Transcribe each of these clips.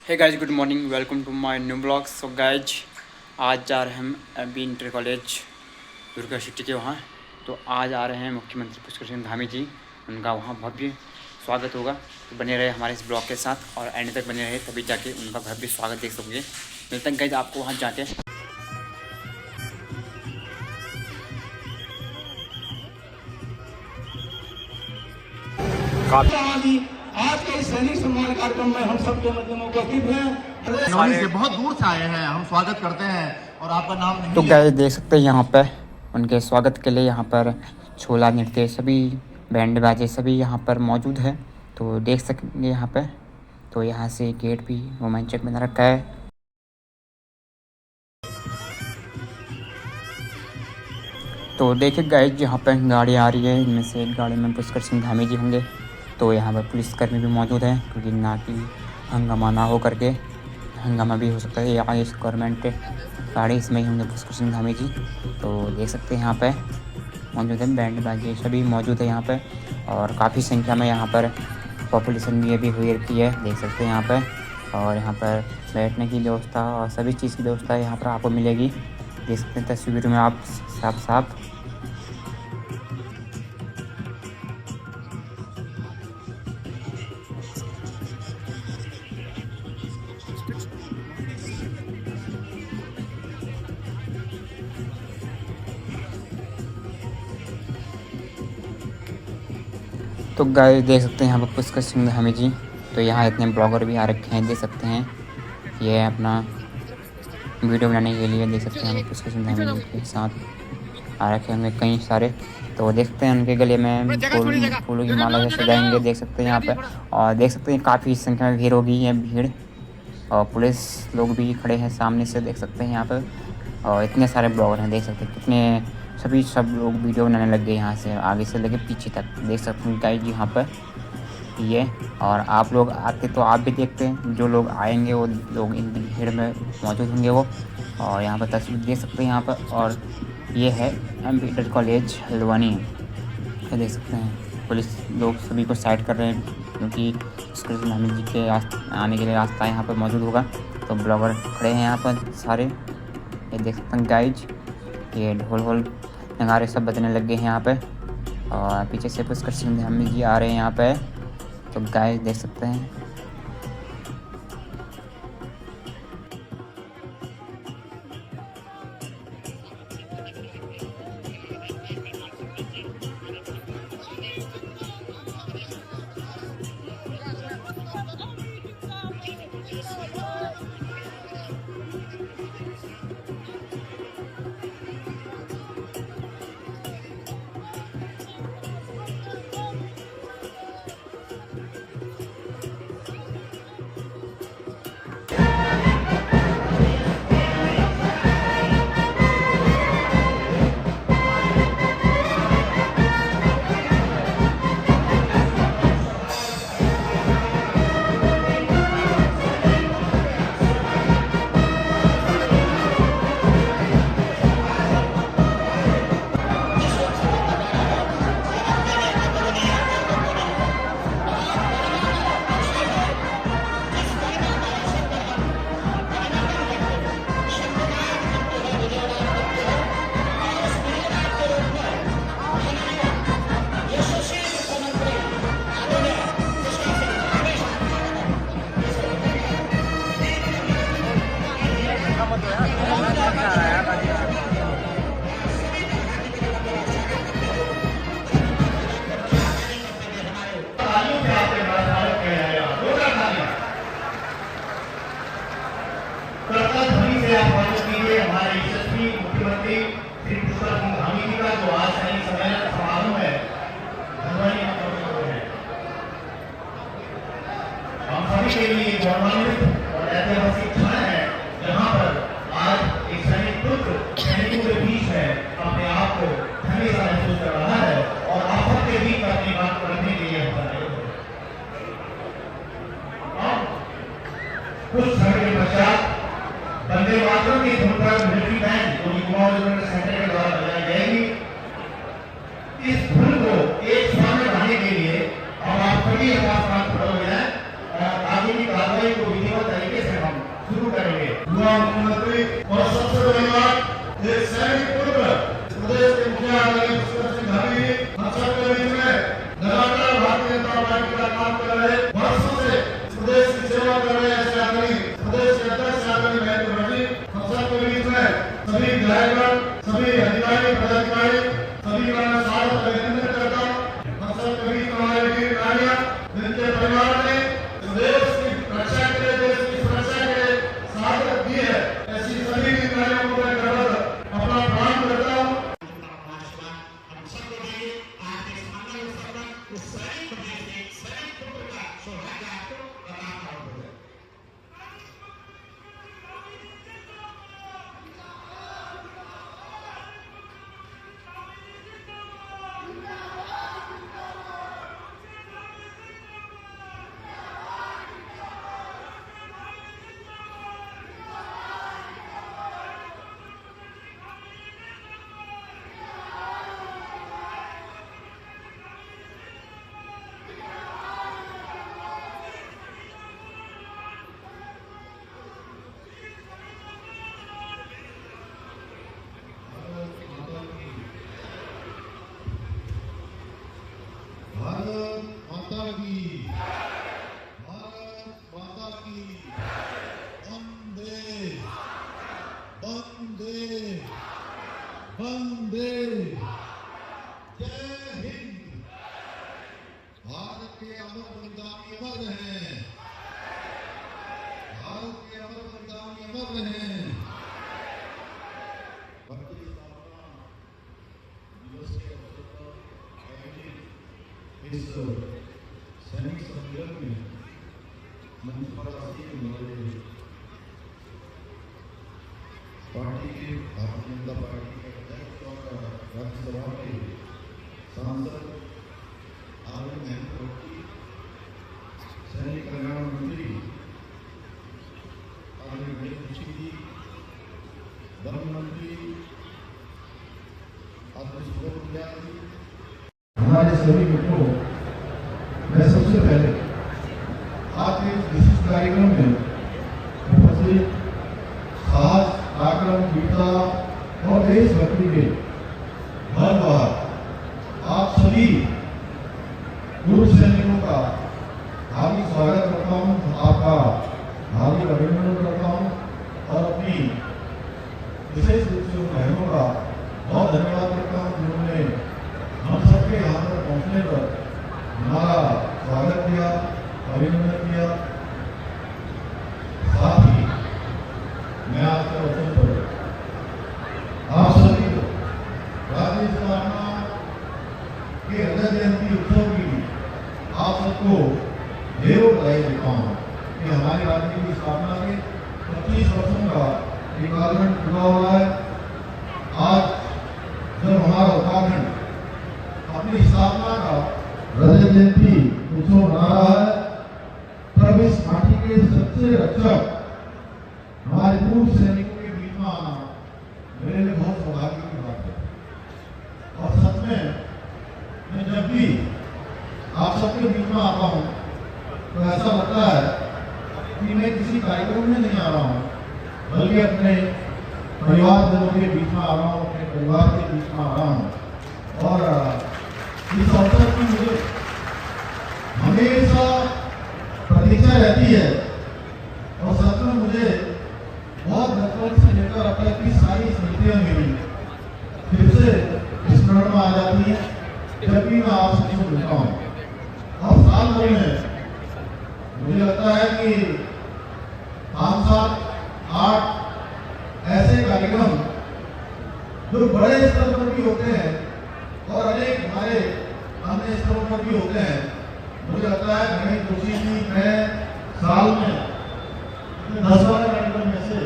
Hey guys, good morning, welcome to my new blog. So guys, आज जा रहे हैं हम अभी इंटर कॉलेज दुर्गा सिटी के वहाँ। तो आज आ रहे हैं मुख्यमंत्री पुष्कर सिंह धामी जी, उनका वहाँ भव्य स्वागत होगा। तो बने रहे हमारे इस ब्लॉग के साथ और एंड तक बने रहे, तभी जाके उनका भव्य स्वागत देख सकोगे। मिलते हैं गाइज आपको वहाँ जाके। आज के इस सैनिक सम्मान कार्यक्रम में हम सबके मध्य में उपस्थित हैं। से बहुत दूर से आए हैं, हम स्वागत करते हैं और आपका नाम नहीं तो गाइस देख सकते हैं यहाँ पर उनके स्वागत के लिए यहाँ पर छोला नृत्य सभी बैंड बाजे सभी यहाँ पर मौजूद है। तो देख सकेंगे यहाँ पे। तो यहाँ से गेट भी रोमांचक बना रखा है। तो देखिए गाइस, यहाँ पर गाड़ी आ रही है, इनमें से एक गाड़ी में पुष्कर सिंह धामी जी होंगे। तो यहाँ पर पुलिसकर्मी भी मौजूद है, क्योंकि ना कि हंगामा ना हो करके, हंगामा भी हो सकता है यहाँ इस गवर्नमेंट गाड़ी इसमें ही होंगे पुष्कर सिंह धामी जी। तो देख सकते हैं यहाँ पे मौजूद है, बैंड बाजे सभी मौजूद है यहाँ पे। और काफ़ी संख्या में यहाँ पर पॉपुलेशन भी अभी हुई रहती है, देख सकते हैं यहाँ पे। और यहाँ पर बैठने की व्यवस्था और सभी चीज़ की व्यवस्था यहाँ पर आपको मिलेगी, देख सकते हैं तस्वीर में आप साफ साफ। तो गाइस देख सकते हैं यहाँ पर पुष्कर सिंह धामी जी। तो यहाँ इतने ब्लॉगर भी आ रखे हैं, देख सकते हैं। ये अपना वीडियो बनाने के लिए देख सकते हैं पुष्कर सिंह धामी जी के साथ आ रखे होंगे कई सारे। तो देखते हैं उनके गले में फूलों की माला से सजाएंगे, देख सकते हैं यहाँ पे। और देख सकते हैं काफ़ी संख्या में भीड़ होगी, है भीड़। और पुलिस लोग भी खड़े हैं सामने से, देख सकते हैं यहाँ पे। और इतने सारे ब्लॉगर हैं, देख सकते हैं कितने सब लोग वीडियो बनाने लग गए, यहाँ से आगे से लेके पीछे तक, देख सकते हैं गाइस जी यहाँ पर ये। और आप लोग आते तो आप भी देखते हैं, जो लोग आएंगे वो लोग इन भीड़ में मौजूद होंगे वो। और यहाँ पर तस्वीर देख सकते हैं यहाँ पर। और ये है MP इंटर कॉलेज हल्द्वानी, ये देख सकते हैं। पुलिस लोग सभी को साइड कर रहे हैं, क्योंकि पुष्कर सिंह धामी जी के आने के लिए रास्ता यहाँ पर मौजूद होगा। तो ब्लॉगर खड़े हैं यहाँ पर सारे, ये देख सकते हैं गाइज। ये ढोल नगारे सब बजने लग गए हैं यहाँ पे। और पीछे से पुष्कर सिंह धामी जी आ रहे हैं यहाँ पे। तो गाइस देख सकते हैं। हमारे यशस्वी मुख्यमंत्री श्री पुष्कर सिंह धामी जी का जो आज सैनिक सम्मेलन समारोह है, हम सभी के लिए गौरवान्वित और ऐतिहासिक क्षण है, जहां पर आज एक सैनिक पुत्र सैनिकों के बीच है, अपने आप को हमेशा महसूस कर रहा है और आफत के बीच अपनी बात को रखने के लिए कुछ समय के पश्चात वंदे मातरम की धुन पर मिलिट्री बैंड जो युवा सेंटर के द्वारा बजाई जाएगी। इस धुन को एक स्वर में गाने के लिए अब आप सभी हमारे साथ खड़े हो जाए और आगे की कार्रवाई को विधिवत तरीके से मुख्यमंत्री और सबसे बड़ी बात एक सैनिक पुत्र प्रदेश के मुखिया पुष्कर सिंह धामी हम सबके बीच में लगातार भारतीय जनता पार्टी का काम कर रहे, वर्षों से प्रदेश की सेवा कर रहे ऐसे आदमी, प्रदेश के अध्यक्ष आदमी महेंद्र भाई, हम सबके बीच में सभी विधायकगण, सभी अधिकारी पदाधिकारी, सभी का मैं स्वागत अभिनंदन करता हूँ। हम सबके बीच में हमारे वीर नारियां, जिनके परिवार ने देश की रक्षा के लिए, देश की सुरक्षा के लिए शहादत दी है, ऐसी सभी वीर नारियों को मैं गर्व अपना प्रणाम करता हूँ। वंदे जय हिंद। भारत के अमर बलिदानी अमर रहे, भारत के अमर बलिदानी अमर रहे। दिवस के अवसर पर आयोजित इस सैनिक सम्मेलन में मंच पर आसीन हमारे पार्टी के भारतीय जनता पार्टी के अध्यक्ष और राज्यसभा के सांसद आदरणीय महेंद्र भाई, सैनिक कल्याण मंत्री आदरणीय महेंद्र जी, वन मंत्री आदरणीय सुब्रमण्यम जी, हमारे सभी मित्रों, मैं सबसे पहले आज के विशिष्ट कार्यक्रम में उपस्थित साहस, पराक्रम, वीरता और देशभक्ति के धन्यवाद आप सभी पूर्व सैनिकों का हार्दिक स्वागत करता हूँ, आपका हार्दिक अभिनंदन करता हूँ और अपनी विशेष रूप से उन बहनों का बहुत धन्यवाद करता हूँ जिन्होंने हम सबके यहाँ पर पहुँचने पर हमारा स्वागत किया, अभिनंदन किया। साथ ही मैं आपके अवसर पर आप सभी को राज्य स्थापना के रजत जयंती उत्सव की आप सबको ढेरों बधाई देता हूँ कि हमारे राज्य की स्थापना के 25 वर्षों का एक कालखंड पूरा हो रहा है। आज जब हमारा उत्तराखंड अपनी स्थापना का रजत जयंती उत्सव मना रहा है, तब इस माटी के सबसे रक्षक हमारे पूर्व सैनिकों के बीच में आना मेरे लिए बहुत सौभाग्य की बात है। और सच में मैं जब भी आप सबके बीच में आता हूँ तो ऐसा लगता है कि मैं किसी कार्यक्रम में नहीं आ रहा हूँ, बल्कि अपने परिवार जनों के बीच में आ रहा हूँ, अपने परिवार के बीच में आ रहा हूँ। और इस अवसर की मुझे हमेशा प्रतीक्षा रहती है और सच में मुझे बहुत बचपन से लेकर अब तक की सारी स्मृतियां मेरी फिर से स्मरण में आ जाती है जब भी मैं आप सबसे मिलता हूँ। और साल भर में मुझे लगता है कि 5, 7, 8 ऐसे कार्यक्रम जो बड़े स्तर पर भी होते हैं और अनेक हमारे अन्य स्तरों पर भी होते हैं। मुझे लगता है महेंद्र जोशी जी, मैं साल में 10-12 कार्यक्रम में से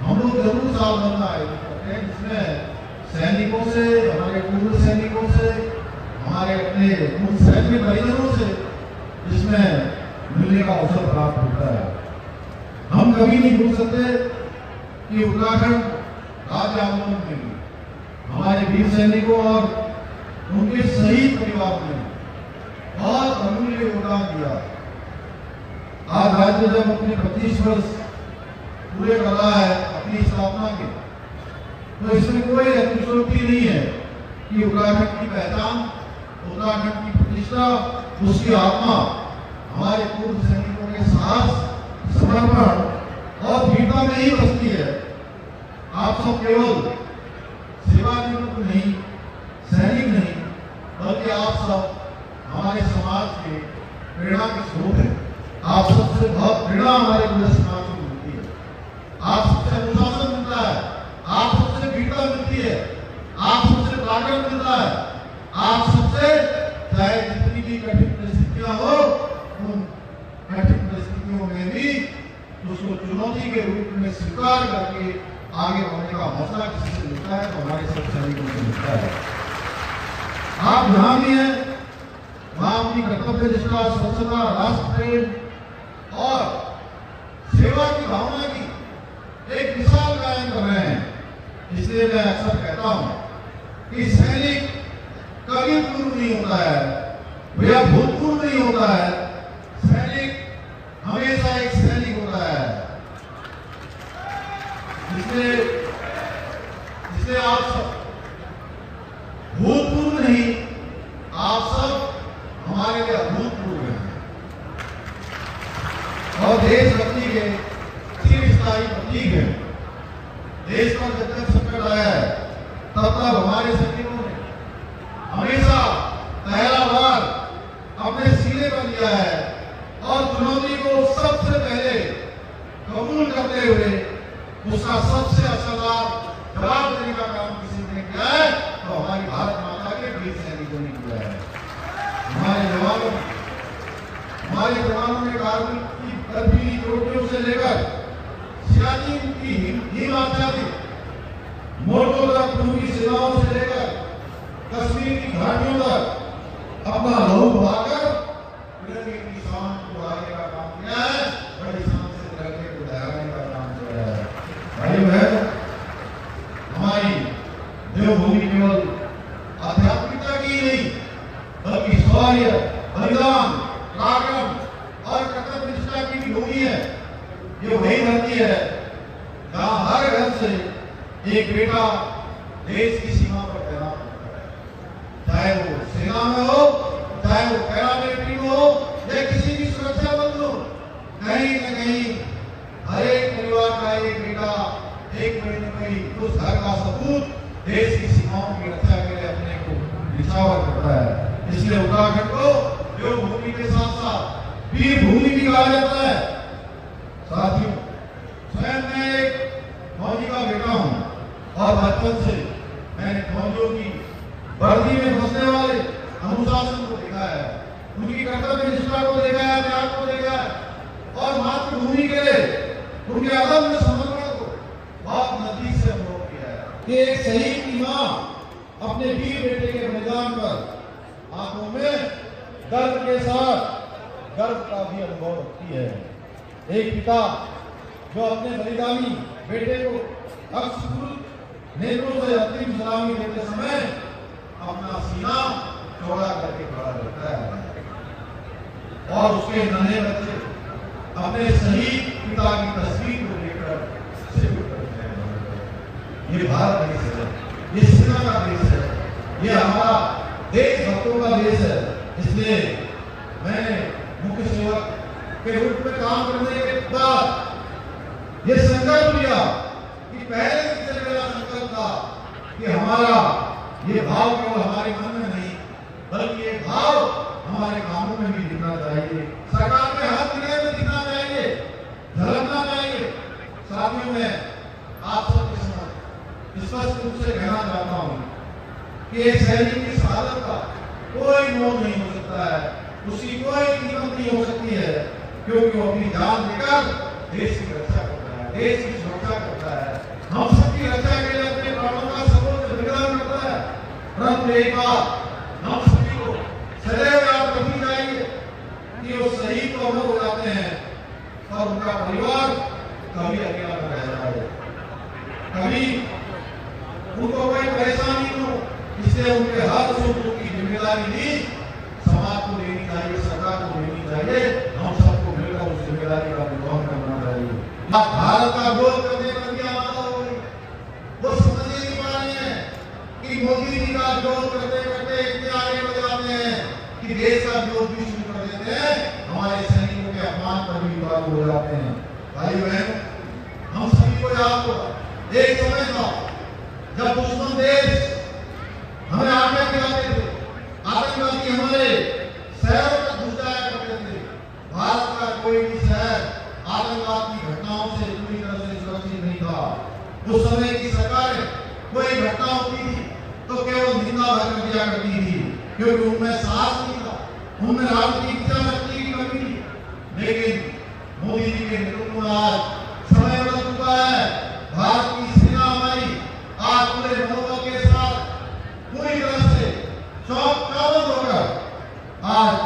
हम लोग जरूर साल भर में आयोजित करते हैं, जिसमें सैनिकों से, हमारे पूर्व सैनिकों से, हमारे अपने पूर्व सैनिक परिजनों से जिसमें मिलने का अवसर प्राप्त होता है। हम कभी नहीं भूल सकते कि उत्तराखंड राज्य आंदोलन में भी हमारे वीर सैनिकों और उनके शहीद परिवार ने बहुत अमूल्य योगदान दिया। आज राज्य जब अपने 25 वर्ष पूरे कर रहा है अपनी स्थापना के, तो इसमें कोई अतिशयोक्ति नहीं है कि उत्तराखंड की पहचान, उत्तराखंड की प्रतिष्ठा, उसकी आत्मा हमारे पूर्व सैनिकों के साहस, समर्पण और वीरता में ही बसती है। आप सब केवल सेवानिवृत्त नहीं, सैनिक नहीं, बल्कि आप सब हमारे समाज के प्रेरणा के स्रोत हैं। आप सबसे बहुत प्रेरणा हमारे पूरे समाज को मिलती है। आप सबसे अनुशासन मिलता है, आप सबसे वीरता मिलती है, आप सबसे पराक्रम मिलता है, आप सबसे चाहे जितनी भी कठिन परिस्थितियां हो, उन कठिन परिस्थितियों में भी उसको चुनौती के रूप में स्वीकार करके आगे बढ़ने का हौसला किसी से मिलता है तो हमारे सब सैनिकों से मिलता है। आप जहां भी हैं वहां अपनी कर्तव्य निष्ठा, स्वच्छता, राष्ट्र प्रेम और सेवा की भावना की एक मिसाल कायम कर रहे हैं। इसलिए मैं अक्सर कहता हूं कि सैनिक कभी पूर्व नहीं होता है, भैया भूतपूर्व नहीं होता है। सैनिक हमेशा एक सैनिक होता है। इसलिए आप सब भूतपूर्व नहीं, आप सब हमारे लिए अभूतपूर्व हैं और देशभक्ति के चिरस्थायी प्रतीक हैं। देश पर जब जब संकट आया है तब तब हमारे सैनिकों ने हमेशा पहला बार अपने सीने पर लिया है और चुनौती को सबसे पहले कबूल करते हुए उसका सबसे असरदार जवाब देने का काम किसी ने किया है तो हमारी भारत माता के वीर सैनिकों ने किया है। हमारे जवानों ने कारगिल की बर्फीली चोटियों से लेकर सियाचिन की हिम आजादी, मोर्चों तक पूर्वी सेनाओं से लेकर कश्मीर की घाटियों तक अपना लहू बहाकर तिरंगे की शान को बढ़ाने का काम किया है, बड़ी शान से तिरंगे को लहराने का काम किया है। भाई बहन, हमारी देवभूमि केवल आध्यात्मिकता की नहीं बल्कि शौर्य, बलिदान, पराक्रम और कर्तव्य निष्ठा की भी भूमि है। ये वही धरती है जहाँ हर घर से एक बेटा देश की सीमा पर तैनात होता है, चाहे वो सेना में हो, चाहे वो पैरामिलिट्री में हो या किसी भी सुरक्षा बल में हो। कहीं न कहीं हर एक परिवार का एक बेटा एक कोई उस घर का सपूत देश की सीमाओं की रक्षा के लिए अपने को निछावर करता है। इसलिए उत्तराखंड को देवभूमि के साथ साथ वीर भूमि भी कहा जाता है। साथियों, स्वयं मैं एक फौजी का बेटा हूं और बचपन से मैंने फौजियों की वर्दी में फंसने वाले अनुशासन को देखा है, उनकी कर्तव्य निष्ठा को देखा है, त्याग को देखा है और मातृभूमि के लिए उनके अदम्य समर्पण को बहुत नजदीक से अनुभव किया है कि एक शहीद की मां अपने वीर बेटे के बलिदान पर आंखों में दर्द के साथ गर्व का भी अनुभव रखती है। एक पिता जो अपने बलिदानी बेटे को अक्सर नेत्रों से अंतिम सलामी देते समय अपना सीना चौड़ा करके खड़ा रहता है और उसके नन्हे बच्चे अपने शहीद पिता की तस्वीर को लेकर सैल्यूट करते हैं। ये भारत देश है, ये सेना का देश है, ये हमारा देशभक्तों का देश है। इसलिए मैंने मुख्य सेवक के रूप में काम करने के बाद ये संकल्प लिया कि पहले से मेरा संकल्प था कि हमारा ये भाव केवल हमारे मन में नहीं बल्कि ये भाव हमारे कामों में भी दिखना चाहिए, सरकार के हर निर्णय में दिखना चाहिए, झलकना चाहिए। साथियों, में आप सबके समक्ष स्पष्ट रूप से कहना चाहता हूँ कि एक सैनिक की शहादत का कोई मोल नहीं हो सकता है, उसकी कोई कीमत नहीं हो सकती है, क्योंकि वो अपनी जान देकर देश की रक्षा करता है, देश की सुरक्षा करता है, हम सबकी रक्षा के लिए अपने प्राणों का सर्वोच्च बलिदान करता है। परंतु एक बात हम सभी को सदैव याद रखनी चाहिए कि वो शहीद तो अमर हो जाते हैं और उनका परिवार कभी अकेला न रह जाए, कभी उनको कोई परेशानी न हो। इसलिए उनके हर सुख दुख की जिम्मेदारी भी समाज को लेनी चाहिए, सरकार को लेनी चाहिए, हम सबको मिलकर उस जिम्मेदारी का निर्वहन करना चाहिए। आप भारत का विरोध करने पर भी आमादा हो गई। वो समझ ही नहीं पा रहे हैं कि मोदी जी का विरोध करते करते इतने आगे बढ़ जाते हैं कि देश का विरोध भी शुरू कर देते हैं, हमारे सैनिकों के अपमान पर भी काबू हो जाते हैं। भाई बहन, हम सभी को याद हो एक समय था जब दुश्मन देश हमें आगे गिराते थे, आतंकवादी हमारे शहरों तक घुस जाया करते थे। भारत का कोई भी शहर आतंकवाद की घटनाओं से पूरी तरह से सुरक्षित नहीं था। उस समय की सरकार कोई घटना होती थी तो केवल निंदा भर कर दिया करती थी, क्योंकि उनमें साहस नहीं था, उनमें राजनीतिक इच्छा शक्ति की कमी थी। लेकिन मोदी जी के नेतृत्व में आज समय बदल चुका है। भारत की सेना हमारी आज पूरे मनोबल के साथ पूरी तरह से चौकन्ना होकर आज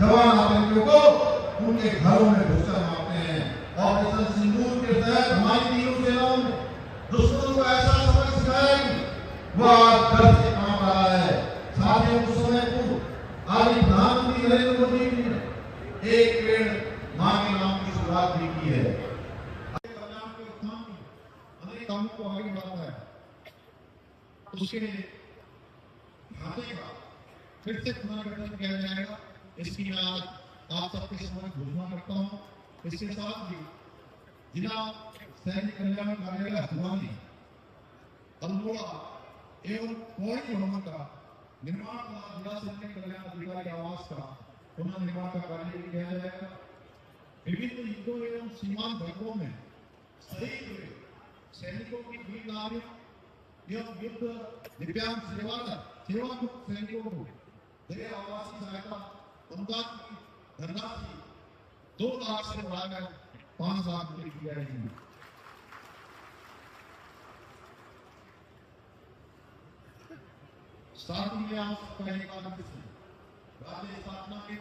जवान आतंकियों को उनके घरों में घुसकर मारते हैं। ऑपरेशन सिंदूर के तहत हमारी तीनों सेनाओं ने दुश्मनों को ऐसा सबक सिखाया कि वो आज डर से कांप रहा है। साथियों, उस समय पूर्व आज प्रधानमंत्री नरेंद्र मोदी जी ने एक पेड़ मां के नाम की शुरुआत भी की है। अनेक कामों को आगे बढ़ाता है, उसके खाते का फिर से पुनर्गठन किया जाएगा। इसकी मैं आज आप सबके सामने घोषणा करता हूँ। इसके साथ ही जिला सैनिक कल्याण कार्यालय हल्द्वानी, अल्मोड़ा एवं पौड़ी भवन का निर्माण का जिला सैनिक कल्याण अधिकारी आवास का पुनर्निर्माण का कार्य किया जाएगा। विभिन्न युद्धों एवं सीमांत वर्गों में शहीद हुए सैनिकों की वीर नारियों एवं युद्ध दिव्यांग सेवामुक्त सैनिकों को दया आवासीय सहायता अनुदान की धनराशि 2 लाख से बढ़ाकर 5 लाख रुपए की जाएगी। साथ ही राज्य स्थापना के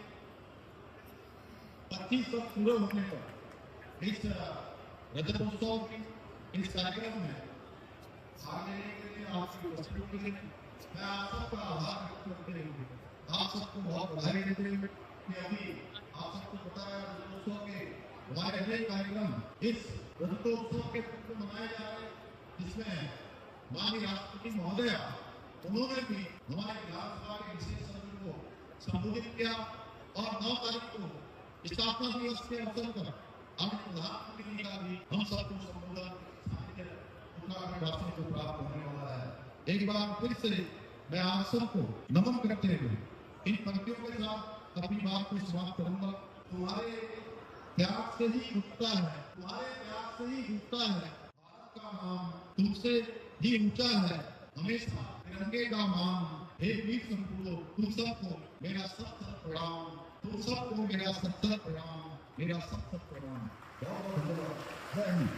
25 वर्ष पूरे होने पर इस रजतोत्सव की इस कार्यक्रम में भाग लेने के लिए आपकी उपस्थिति के लिए मैं आप सबका आभार व्यक्त करते हुए आप सबको बहुत बधाई देते हुए कि अभी आप सबको पता है रजतोत्सव के हमारे अनेक कार्यक्रम इस रजतोत्सव के रूप में मनाए जा रहे हैं, जिसमें माननीय राष्ट्रपति महोदया उन्होंने भी हमारे विधानसभा के विशेष सत्र को संबोधित किया और 9 तारीख को स्थापना दिवस के अवसर पर अपने प्रधानमंत्री जी का भी हम सबको संबोधन भाषण को प्राप्त होने वाला है। एक बार फिर से मैं आप सबको नमन करते हुए इन पंक्तियों के साथ अपनी बात को समाप्त करूंगा। तुम्हारे त्याग से ही उठता है, तुम्हारे त्याग से ही उठता है भारत का नाम, तुमसे ही ऊंचा है हमेशा तिरंगे का मान। हे वीर संपूर्ण, तुम सबको मेरा सख्त प्रणाम, तुम सबको मेरा सख्त प्रणाम, मेरा सख्त प्रणाम। बहुत बहुत धन्यवाद। जय हिंद।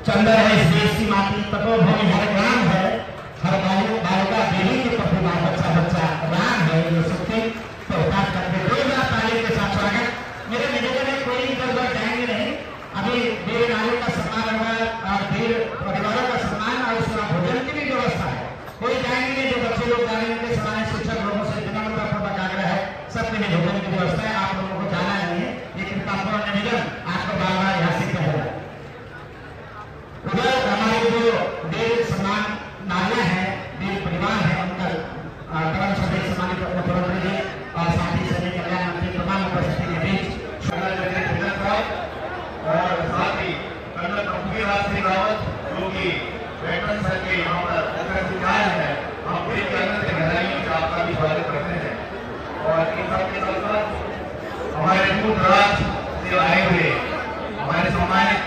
चंदन है इस देश की माटी, तपोभूमि हर ग्राम है, हर गाँव बालिका देवी के प्रतिभा बच्चा बच्चा राम है। ये सत्य प्रकाश करते हुए ताली के साथ स्वागत। मेरे निवेदन है कोई इधर उधर जाएंगे नहीं। अभी वीर नारियों का सम्मान होगा और वीर परिवारों का सम्मान और उसका भोजन की भी व्यवस्था है। कोई जाएंगे नहीं, जो बच्चे लोग जाएंगे उनके सारे शिक्षक लोगों से विनम्रतापूर्वक आग्रह है, सबके लिए भोजन की व्यवस्था है। आप लोगों को जाना नहीं है, ये कृपापूर्ण निवेदन आपको बार बार यहाँ से कहेगा। उधर हमारे जो वीर सम्मान नारियां हैं, वीर परिवार है, उनका परम श्रद्धेय सम्मानित मुख्यमंत्री जी और साथ ही सैनिक कल्याण मंत्री तमाम उपस्थिति के बीच और साथ ही कर्नल पृथ्वीराज सिंह रावत जो कि वेटरन सर के यहाँ पर सिखाया है, हम पूरी कर्नल से गहराई से आपका भी स्वागत करते हैं। और इन सबके साथ साथ हमारे दूर दराज से आए हुए हमारे सम्मानित